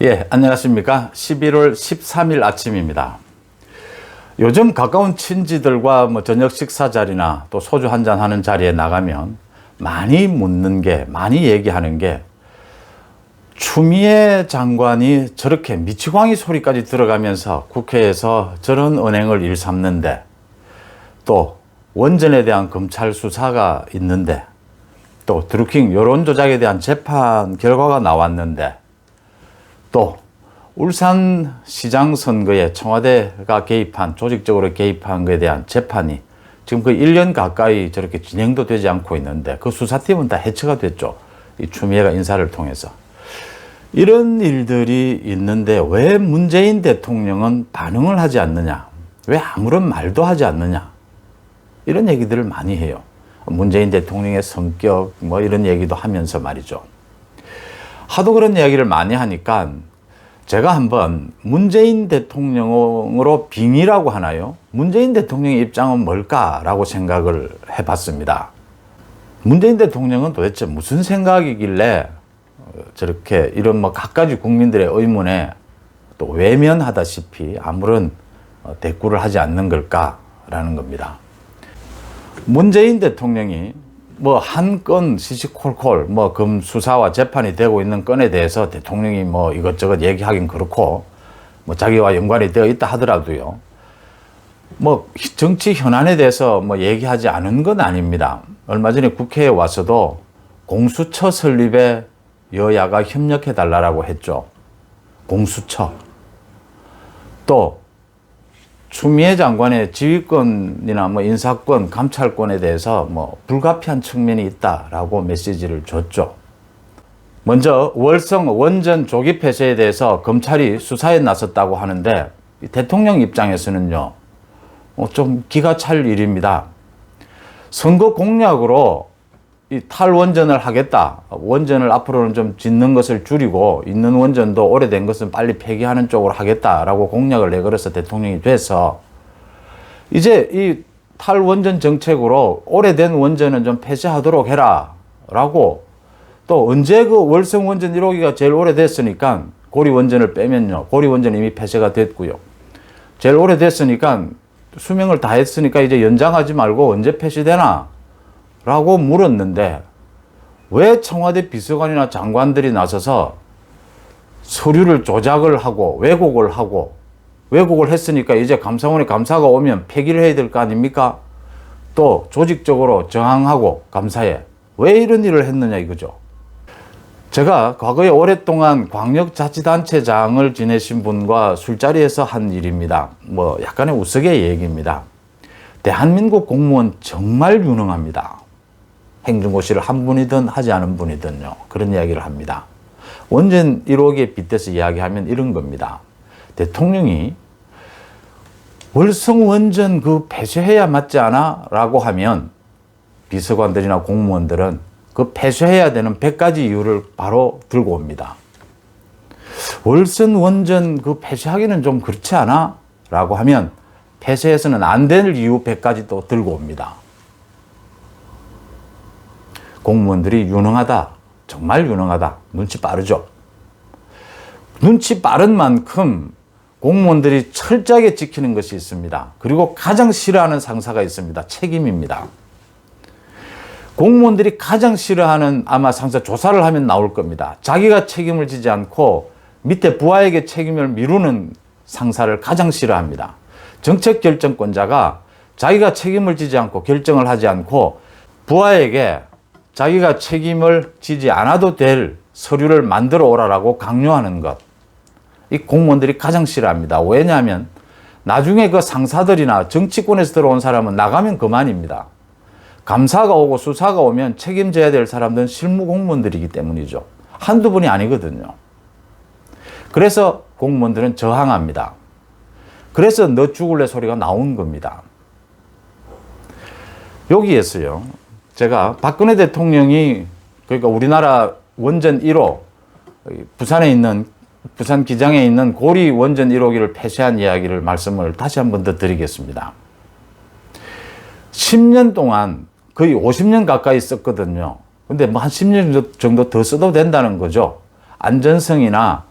예, 안녕하십니까. 11월 13일 아침입니다. 요즘 가까운 친지들과 저녁 식사 자리나 또 소주 한잔 하는 자리에 나가면 많이 묻는 게, 많이 얘기하는 게, 추미애 장관이 저렇게 미치광이 소리까지 들어가면서 국회에서 저런 언행을 일삼는데, 또 원전에 대한 검찰 수사가 있는데, 또 드루킹 여론조작에 대한 재판 결과가 나왔는데, 또 울산시장 선거에 청와대가 개입한, 조직적으로 개입한 것에 대한 재판이 지금 거의 1년 가까이 저렇게 진행도 되지 않고 있는데, 그 수사팀은 다 해체가 됐죠. 이 추미애가 인사를 통해서. 이런 일들이 있는데 왜 문재인 대통령은 반응을 하지 않느냐, 왜 아무런 말도 하지 않느냐, 이런 얘기들을 많이 해요. 문재인 대통령의 성격 이런 얘기도 하면서 말이죠. 하도 그런 이야기를 많이 하니까 제가 한번 문재인 대통령으로 빙의라고 하나요? 문재인 대통령의 입장은 뭘까라고 생각을 해봤습니다. 문재인 대통령은 도대체 무슨 생각이길래 저렇게 이런 갖가지 국민들의 의문에 또 외면하다시피 아무런 대꾸를 하지 않는 걸까라는 겁니다. 문재인 대통령이 한 건 시시콜콜 금 수사와 재판이 되고 있는 건에 대해서 대통령이 이것저것 얘기하긴 그렇고 자기와 연관이 되어 있다 하더라도요, 정치 현안에 대해서 얘기하지 않은 건 아닙니다. 얼마 전에 국회에 와서도 공수처 설립에 여야가 협력해 달라고 했죠. 공수처. 또 추미애 장관의 지휘권이나 인사권, 감찰권에 대해서 불가피한 측면이 있다라고 메시지를 줬죠. 먼저 월성 원전 조기 폐쇄에 대해서 검찰이 수사에 나섰다고 하는데, 대통령 입장에서는요, 좀 기가 찰 일입니다. 선거 공약으로 이 탈원전을 하겠다, 원전을 앞으로는 좀 짓는 것을 줄이고 있는 원전도 오래된 것은 빨리 폐기하는 쪽으로 하겠다라고 공약을 내걸어서 대통령이 돼서 이제 이 탈원전 정책으로 오래된 원전은 좀 폐쇄하도록 해라 라고, 또 언제 그 월성 원전 1호기가 제일 오래됐으니까 고리 원전을 빼면요, 고리 원전 이미 폐쇄가 됐고요, 제일 오래됐으니까 수명을 다 했으니까 이제 연장하지 말고 언제 폐쇄되나 라고 물었는데, 왜 청와대 비서관이나 장관들이 나서서 서류를 조작을 하고 왜곡을 했으니까 이제 감사원에 감사가 오면 폐기를 해야 될 거 아닙니까? 또 조직적으로 저항하고 감사에 왜 이런 일을 했느냐 이거죠. 제가 과거에 오랫동안 광역자치단체장을 지내신 분과 술자리에서 한 일입니다. 약간의 우스개 얘기입니다. 대한민국 공무원 정말 유능합니다. 행정고시를 한 분이든 하지 않은 분이든요, 그런 이야기를 합니다. 원전 1호기에 빗대서 이야기하면 이런 겁니다. 대통령이 월성 원전 폐쇄해야 맞지 않아? 라고 하면 비서관들이나 공무원들은 그 폐쇄해야 되는 100가지 이유를 바로 들고 옵니다. 월성 원전 폐쇄하기는 좀 그렇지 않아? 라고 하면 폐쇄해서는 안 될 이유 100가지 또 들고 옵니다. 공무원들이 유능하다, 정말 유능하다, 눈치 빠르죠. 눈치 빠른 만큼 공무원들이 철저하게 지키는 것이 있습니다. 그리고 가장 싫어하는 상사가 있습니다. 책임입니다. 공무원들이 가장 싫어하는 아마 상사, 조사를 하면 나올 겁니다. 자기가 책임을 지지 않고 밑에 부하에게 책임을 미루는 상사를 가장 싫어합니다. 정책 결정권자가 자기가 책임을 지지 않고 결정을 하지 않고 부하에게 자기가 책임을 지지 않아도 될 서류를 만들어 오라라고 강요하는 것, 이 공무원들이 가장 싫어합니다. 왜냐하면 나중에 그 상사들이나 정치권에서 들어온 사람은 나가면 그만입니다. 감사가 오고 수사가 오면 책임져야 될 사람들은 실무 공무원들이기 때문이죠. 한두 분이 아니거든요. 그래서 공무원들은 저항합니다. 그래서 너 죽을래 소리가 나온 겁니다. 여기에서요, 제가 박근혜 대통령이, 그러니까 우리나라 원전 1호, 부산 기장에 있는 고리 원전 1호기를 폐쇄한 이야기를 말씀을 다시 한 번 더 드리겠습니다. 10년 동안 거의 50년 가까이 썼거든요. 근데 한 10년 정도 더 써도 된다는 거죠. 안전성이나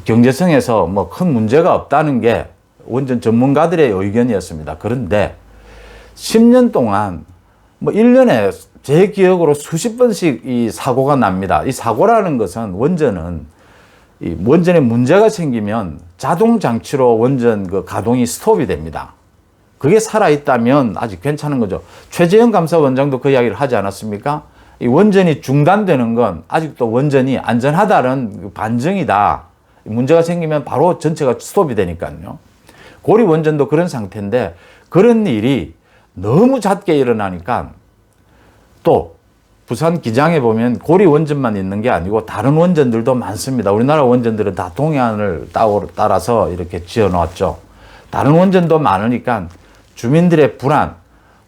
경제성에서 뭐 큰 문제가 없다는 게 원전 전문가들의 의견이었습니다. 그런데 10년 동안 뭐 1년에 제 기억으로 수십 번씩 이 사고가 납니다. 이 사고라는 것은 이 원전에 문제가 생기면 자동 장치로 원전 그 가동이 스톱이 됩니다. 그게 살아있다면 아직 괜찮은 거죠. 최재형 감사원장도 그 이야기를 하지 않았습니까? 이 원전이 중단되는 건 아직도 원전이 안전하다는 반증이다. 문제가 생기면 바로 전체가 스톱이 되니까요. 고리 원전도 그런 상태인데 그런 일이 너무 잦게 일어나니까 또 부산 기장에 보면 고리 원전만 있는 게 아니고 다른 원전들도 많습니다. 우리나라 원전들은 다 동해안을 따라서 이렇게 지어 놓았죠. 다른 원전도 많으니까 주민들의 불안,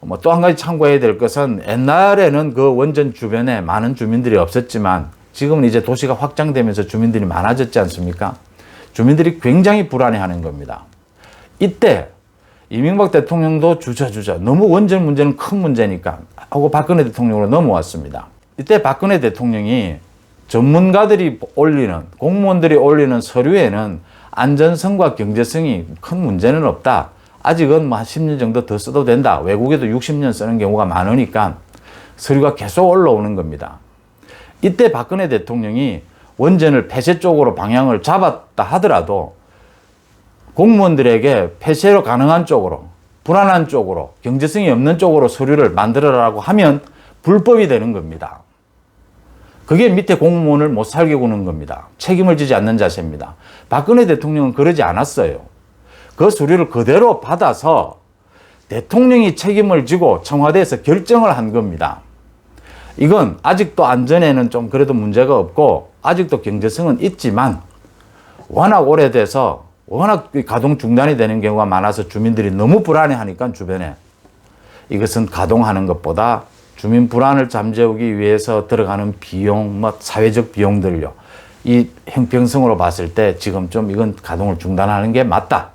뭐 또 한 가지 참고해야 될 것은 옛날에는 그 원전 주변에 많은 주민들이 없었지만 지금은 이제 도시가 확장되면서 주민들이 많아졌지 않습니까? 주민들이 굉장히 불안해하는 겁니다. 이때 이명박 대통령도 주저주저 너무 원전 문제는 큰 문제니까 하고 박근혜 대통령으로 넘어왔습니다. 이때 박근혜 대통령이 전문가들이 올리는 공무원들이 올리는 서류에는 안전성과 경제성이 큰 문제는 없다. 아직은 뭐 한 10년 정도 더 써도 된다. 외국에도 60년 쓰는 경우가 많으니까 서류가 계속 올라오는 겁니다. 이때 박근혜 대통령이 원전을 폐쇄 쪽으로 방향을 잡았다 하더라도 공무원들에게 폐쇄로 가능한 쪽으로, 불안한 쪽으로, 경제성이 없는 쪽으로 서류를 만들어라고 하면 불법이 되는 겁니다. 그게 밑에 공무원을 못 살게 구는 겁니다. 책임을 지지 않는 자세입니다. 박근혜 대통령은 그러지 않았어요. 그 서류를 그대로 받아서 대통령이 책임을 지고 청와대에서 결정을 한 겁니다. 이건 아직도 안전에는 좀 그래도 문제가 없고 아직도 경제성은 있지만 워낙 오래돼서 워낙 가동 중단이 되는 경우가 많아서 주민들이 너무 불안해하니까 주변에 이것은 가동하는 것보다 주민 불안을 잠재우기 위해서 들어가는 비용, 뭐 사회적 비용들요. 이 형평성으로 봤을 때 지금 좀 이건 가동을 중단하는 게 맞다.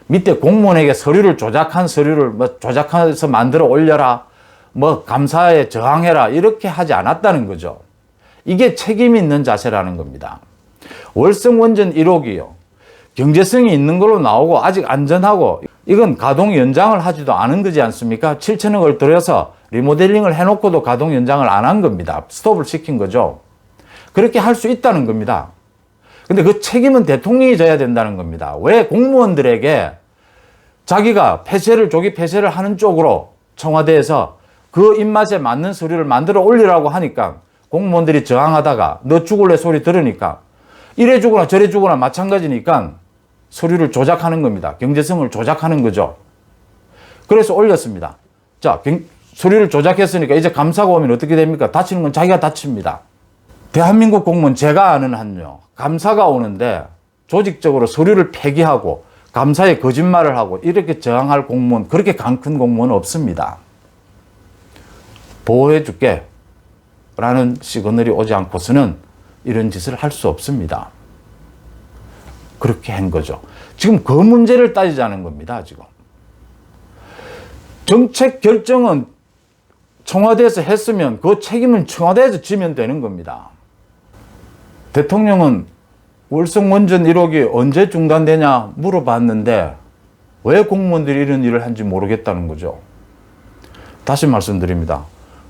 밑에 공무원에게 서류를 조작한 서류를 뭐 조작해서 만들어 올려라. 뭐 감사에 저항해라. 이렇게 하지 않았다는 거죠. 이게 책임 있는 자세라는 겁니다. 월성 원전 1호기요. 경제성이 있는 걸로 나오고 아직 안전하고 이건 가동 연장을 하지도 않은 거지 않습니까? 7천억을 들여서 리모델링을 해놓고도 가동 연장을 안 한 겁니다. 스톱을 시킨 거죠. 그렇게 할 수 있다는 겁니다. 근데 그 책임은 대통령이 져야 된다는 겁니다. 왜 공무원들에게 자기가 조기 폐쇄를 하는 쪽으로 청와대에서 그 입맛에 맞는 서류를 만들어 올리라고 하니까 공무원들이 저항하다가 너 죽을래 소리 들으니까 이래 주거나 저래 주거나 마찬가지니까 서류를 조작하는 겁니다. 경제성을 조작하는 거죠. 그래서 올렸습니다. 자, 서류를 조작했으니까 이제 감사가 오면 어떻게 됩니까? 다치는 건 자기가 다칩니다. 대한민국 공무원 제가 아는 한요. 감사가 오는데 조직적으로 서류를 폐기하고 감사에 거짓말을 하고 이렇게 저항할 공무원, 그렇게 강 큰 공무원은 없습니다. 보호해 줄게 라는 시그널이 오지 않고서는 이런 짓을 할 수 없습니다. 그렇게 한 거죠. 지금 그 문제를 따지자는 겁니다. 지금 정책 결정은 청와대에서 했으면 그 책임은 청와대에서 지면 되는 겁니다. 대통령은 월성 원전 1호기 언제 중단되냐 물어봤는데 왜 공무원들이 이런 일을 한지 모르겠다는 거죠. 다시 말씀드립니다.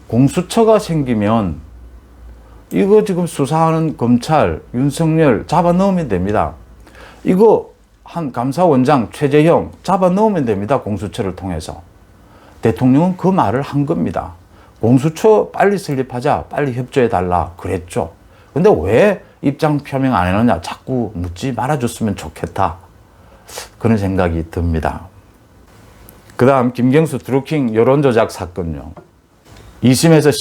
공수처가 생기면 이거 지금 수사하는 검찰, 윤석열 잡아 넣으면 됩니다. 이거 한 감사원장 최재형 잡아 넣으면 됩니다. 공수처를 통해서. 대통령은 그 말을 한 겁니다. 공수처 빨리 설립하자, 빨리 협조해달라 그랬죠. 근데 왜 입장 표명 안 해놓냐, 자꾸 묻지 말아줬으면 좋겠다, 그런 생각이 듭니다. 그 다음 김경수 드루킹 여론조작 사건요. 2심에서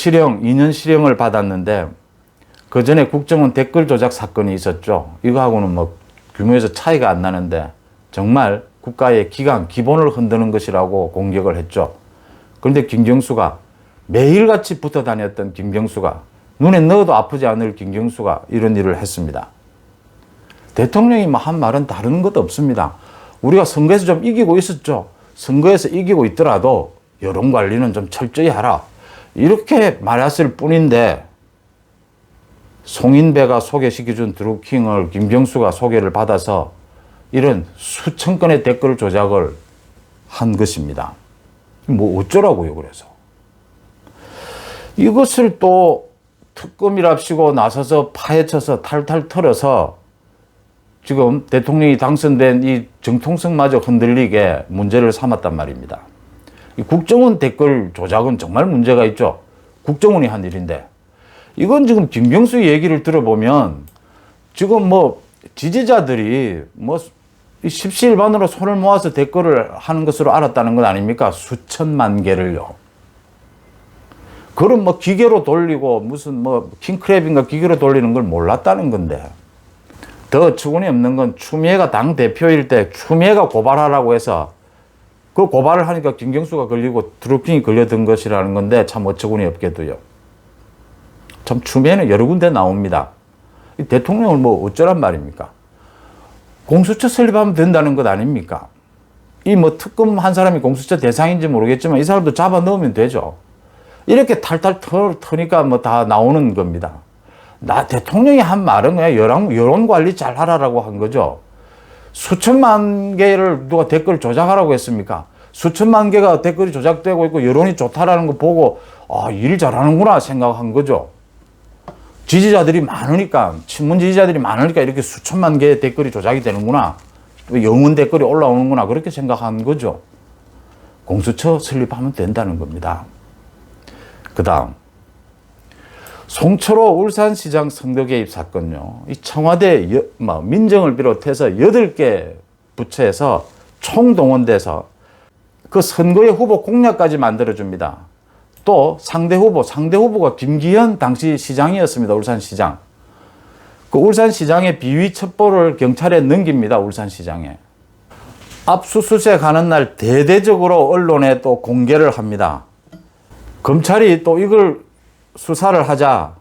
2년 실형을 받았는데 그 전에 국정원 댓글 조작 사건이 있었죠. 이거하고는 뭐 규모에서 차이가 안 나는데 정말 국가의 기본을 흔드는 것이라고 공격을 했죠. 그런데 김경수가 매일같이 붙어 다녔던 김경수가, 눈에 넣어도 아프지 않을 김경수가 이런 일을 했습니다. 대통령이 뭐 한 말은 다른 것도 없습니다. 우리가 선거에서 좀 이기고 있었죠. 선거에서 이기고 있더라도 여론 관리는 좀 철저히 하라, 이렇게 말했을 뿐인데 송인배가 소개시켜준 드루킹을 김경수가 소개를 받아서 이런 수천 건의 댓글 조작을 한 것입니다. 뭐 어쩌라고요, 그래서. 이것을 또 특검이랍시고 나서서 파헤쳐서 탈탈 털어서 지금 대통령이 당선된 이 정통성마저 흔들리게 문제를 삼았단 말입니다. 이 국정원 댓글 조작은 정말 문제가 있죠. 국정원이 한 일인데. 이건 지금 김경수 얘기를 들어보면 지금 뭐 지지자들이 뭐 십시일반으로 손을 모아서 댓글을 하는 것으로 알았다는 것 아닙니까? 수천만 개를요. 그럼 뭐 기계로 돌리고 무슨 뭐 킹크랩인가 기계로 돌리는 걸 몰랐다는 건데. 더 어처구니 없는 건 추미애가 당 대표일 때 추미애가 고발하라고 해서 그 고발을 하니까 김경수가 걸리고 드루킹이 걸려든 것이라는 건데 참 어처구니 없게도요. 참 추미애는 여러 군데 나옵니다. 이 대통령을 뭐 어쩌란 말입니까? 공수처 설립하면 된다는 것 아닙니까? 이 뭐 특검 한 사람이 공수처 대상인지 모르겠지만 이 사람도 잡아 넣으면 되죠. 이렇게 탈탈 터니까 뭐 다 나오는 겁니다. 나 대통령이 한 말은 그냥 여론 관리 잘 하라라고 한 거죠. 수천만 개를 누가 댓글 조작하라고 했습니까? 수천만 개가 댓글이 조작되고 있고 여론이 좋다라는 거 보고 아, 일 잘하는구나 생각한 거죠. 지지자들이 많으니까, 친문 지지자들이 많으니까 이렇게 수천만 개의 댓글이 조작이 되는구나. 영문 댓글이 올라오는구나. 그렇게 생각한 거죠. 공수처 설립하면 된다는 겁니다. 그 다음, 송철호 울산시장 선거 개입 사건요. 이 청와대 민정을 비롯해서 8개 부처에서 총동원돼서 그 선거의 후보 공약까지 만들어줍니다. 또 상대 후보가 김기현 당시 시장이었습니다. 울산시장. 그 울산시장의 비위 첩보를 경찰에 넘깁니다. 울산시장에. 압수수색 하는 날 대대적으로 언론에 또 공개를 합니다. 검찰이 또 이걸 수사를 하자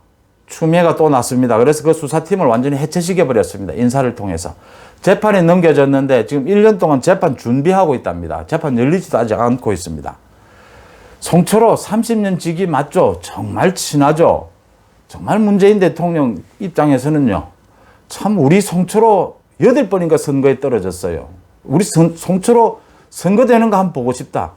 추미애가 또 났습니다. 그래서 그 수사팀을 완전히 해체시켜버렸습니다. 인사를 통해서. 재판이 넘겨졌는데 지금 1년 동안 재판 준비하고 있답니다. 재판 열리지도 아직 않고 있습니다. 송철호 30년 직위 맞죠? 정말 친하죠? 정말 문재인 대통령 입장에서는요. 참 우리 송철호 8번인가 선거에 떨어졌어요. 우리 송철호 선거되는 거 한번 보고 싶다.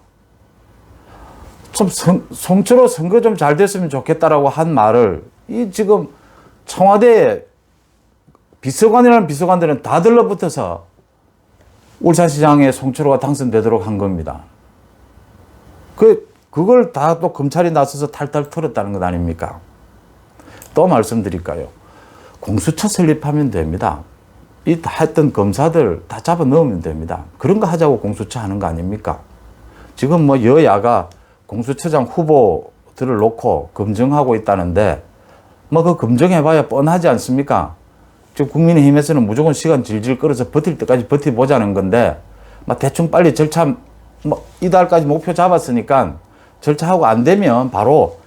좀 송철호 선거 좀 잘 됐으면 좋겠다라고 한 말을 이 지금 청와대 비서관이라는 비서관들은 다 들러붙어서 울산시장에 송철호가 당선되도록 한 겁니다. 그걸 다 또 검찰이 나서서 탈탈 털었다는 것 아닙니까? 또 말씀드릴까요? 공수처 설립하면 됩니다. 이 했던 검사들 다 잡아 넣으면 됩니다. 그런 거 하자고 공수처 하는 거 아닙니까? 지금 뭐 여야가 공수처장 후보들을 놓고 검증하고 있다는데 뭐 그 검증해봐야 뻔하지 않습니까? 지금 국민의힘에서는 무조건 시간 질질 끌어서 버틸 때까지 버텨보자는 건데 막 대충 빨리 절차 뭐 이달까지 목표 잡았으니까 절차하고 안 되면 바로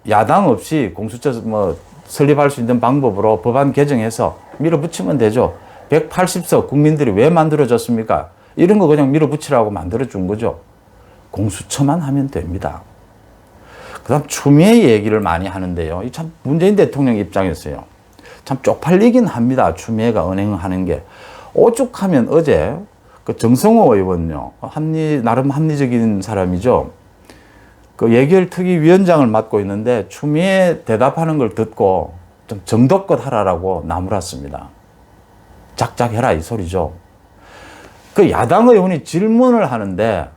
야당 없이 공수처 뭐 설립할 수 있는 방법으로 법안 개정해서 밀어붙이면 되죠. 180석 국민들이 왜 만들어졌습니까? 이런 거 그냥 밀어붙이라고 만들어준 거죠. 공수처만 하면 됩니다. 그 다음 추미애 얘기를 많이 하는데요. 이 참 문재인 대통령 입장에서요. 참 쪽팔리긴 합니다. 추미애가 은행하는 게. 오죽하면 어제 그 정성호 의원요. 나름 합리적인 사람이죠. 그 예결특위 위원장을 맡고 있는데 추미애 대답하는 걸 듣고 좀 정도껏 하라라고 나무랐습니다. 작작해라 이 소리죠. 그 야당 의원이 질문을 하는데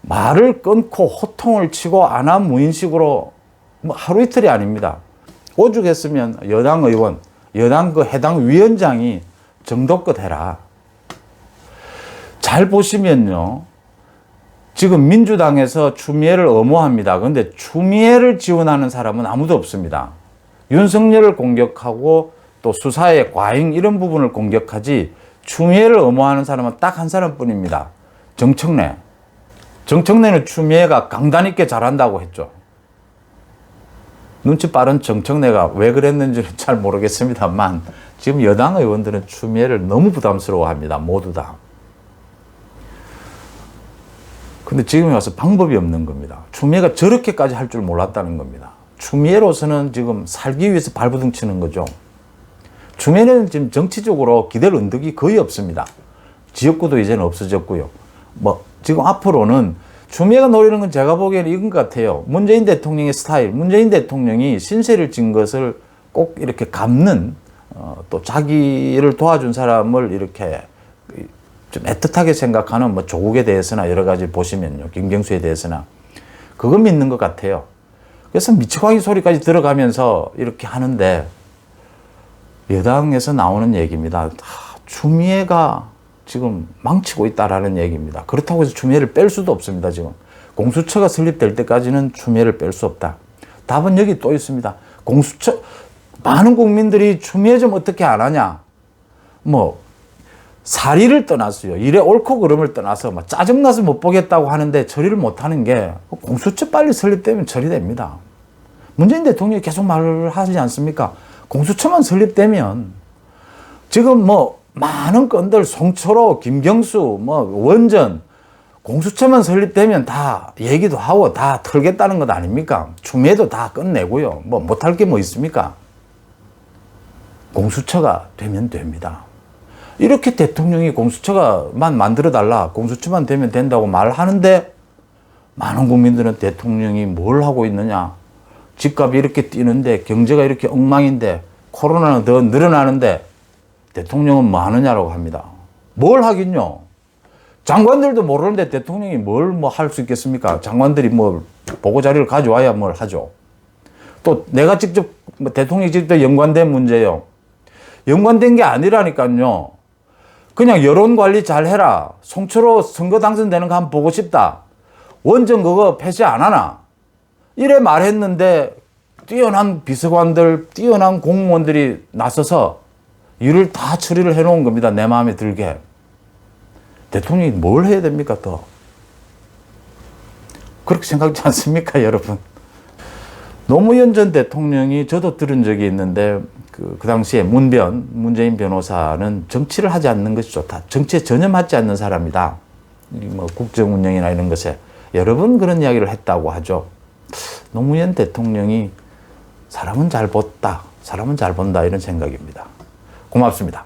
말을 끊고 호통을 치고 안하무인식으로 뭐 하루 이틀이 아닙니다. 오죽했으면 여당 의원, 여당 그 해당 위원장이 정도껏 해라. 잘 보시면요. 지금 민주당에서 추미애를 엄호합니다. 그런데 추미애를 지원하는 사람은 아무도 없습니다. 윤석열을 공격하고 또 수사의 과잉 이런 부분을 공격하지 추미애를 엄호하는 사람은 딱 한 사람뿐입니다. 정청래. 정청래는 추미애가 강단 있게 잘한다고 했죠. 눈치 빠른 정청래가 왜 그랬는지는 잘 모르겠습니다만 지금 여당 의원들은 추미애를 너무 부담스러워합니다. 모두 다. 근데 지금에 와서 방법이 없는 겁니다. 추미애가 저렇게까지 할 줄 몰랐다는 겁니다. 추미애로서는 지금 살기 위해서 발버둥 치는 거죠. 추미애는 지금 정치적으로 기댈 언덕이 거의 없습니다. 지역구도 이제는 없어졌고요. 뭐 지금 앞으로는 추미애가 노리는 건 제가 보기에는 이건 것 같아요. 문재인 대통령의 스타일, 문재인 대통령이 신세를 진 것을 꼭 이렇게 갚는 또 자기를 도와준 사람을 이렇게 좀 애틋하게 생각하는 뭐 조국에 대해서나 여러 가지 보시면요. 김경수에 대해서나 그거 믿는 것 같아요. 그래서 미치광이 소리까지 들어가면서 이렇게 하는데 여당에서 나오는 얘기입니다. 추미애가 지금 망치고 있다라는 얘기입니다. 그렇다고 해서 추미애를 뺄 수도 없습니다. 지금 공수처가 설립될 때까지는 추미애를 뺄 수 없다. 답은 여기 또 있습니다. 공수처 많은 국민들이 추미애 좀 어떻게 안 하냐. 뭐 사리를 떠났어요. 일에 옳고 그름을 떠나서 막 짜증나서 못 보겠다고 하는데 처리를 못 하는 게 공수처 빨리 설립되면 처리됩니다. 문재인 대통령이 계속 말을 하지 않습니까? 공수처만 설립되면 지금 뭐 많은 건들 송철호, 김경수, 뭐 원전 공수처만 설립되면 다 얘기도 하고 다 털겠다는 것 아닙니까? 추미애도 다 끝내고요. 뭐 못할 게 뭐 있습니까? 공수처가 되면 됩니다. 이렇게 대통령이 공수처만 만들어달라, 공수처만 되면 된다고 말하는데 많은 국민들은 대통령이 뭘 하고 있느냐. 집값이 이렇게 뛰는데 경제가 이렇게 엉망인데 코로나는 더 늘어나는데 대통령은 뭐 하느냐라고 합니다. 뭘 하긴요. 장관들도 모르는데 대통령이 뭘 뭐 할 수 있겠습니까? 장관들이 뭐 보고자료를 가져와야 뭘 하죠. 또 내가 직접 대통령이 직접 연관된 문제예요. 연관된 게 아니라니까요. 그냥 여론 관리 잘 해라. 송철호 선거 당선되는 거 한번 보고 싶다. 원전 그거 폐쇄 안 하나. 이래 말했는데 뛰어난 비서관들, 뛰어난 공무원들이 나서서 일을 다 처리를 해놓은 겁니다. 내 마음에 들게. 대통령이 뭘 해야 됩니까 더? 그렇게 생각지 않습니까 여러분? 노무현 전 대통령이 저도 들은 적이 있는데 그 당시에 문재인 변호사는 정치를 하지 않는 것이 좋다. 정치에 전혀 맞지 않는 사람이다. 뭐 국정 운영이나 이런 것에 여러 번 그런 이야기를 했다고 하죠. 노무현 대통령이 사람은 잘 본다, 사람은 잘 본다 이런 생각입니다. 고맙습니다.